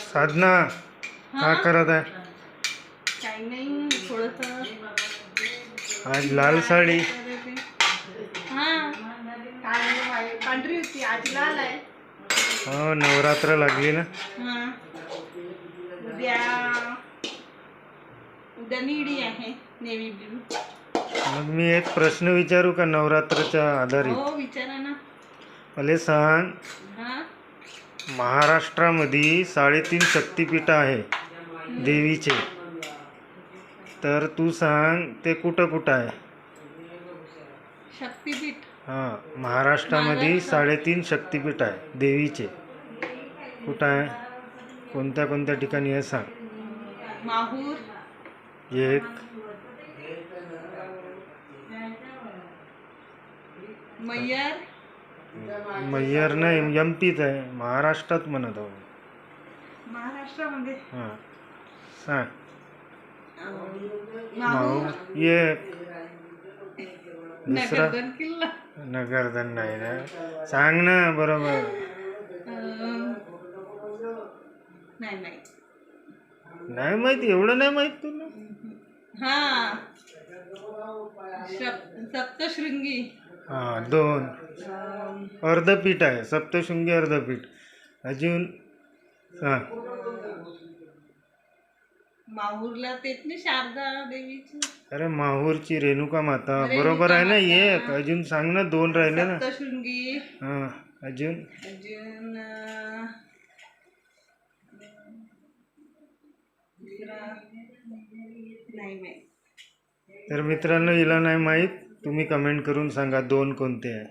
साधना काय करत आहे? काही नाही, थोडस आज लाल साडी. हा, पांढरी होती, आज लाल आहे. हो, नवरात्र लागली ना. हा, उद्या निळी आहे, नेव्ही ब्लू. मग मी एक प्रश्न विचारू का नवरात्रच्या आधारित? हो, विचारा ना. मला सांग, हा, महाराष्ट्रामध्ये 3.5 शक्तिपीठ आहे देवीचे, तर तू सांग ते कुठं कुठं आहे? शक्तिपीठ हां, महाराष्ट्रामध्ये 3.5 शक्तिपीठ आहे देवीचे, कुठं आहे? कोणत्या कोणत्या ठिकाणी आहे सांग. माहूर, एक, मैयर, मैयर नाही, एमपीच आहे, महाराष्ट्रात म्हणत आहो. महाराष्ट्रामध्ये हां, सांग. माहूर, एक. दुसरा नगरधन किल्ला, नगरधन नाही ना, सांग ना बरोबर. नाही नाही नाही माहिती, एवढं नाही माहित तुला? हा, सप्तशृंगी. हां, 2. अर्धपीठ आहे, सप्तशृंगी अर्धपीठ. अजून सांग. माहूरला तेच नाही, शारदा देवीची. अरे माहूरची रेणुका माता बरोबर आहे ना. एक. अजून सांग ना, 2 राहिले ना. सप्तशृंगी. हां, अजून अजून नाही माहित. तर मित्रांनो, हिला नाही माहीत, तुम्ही कमेंट करून सांगा 2 कोणते आहे.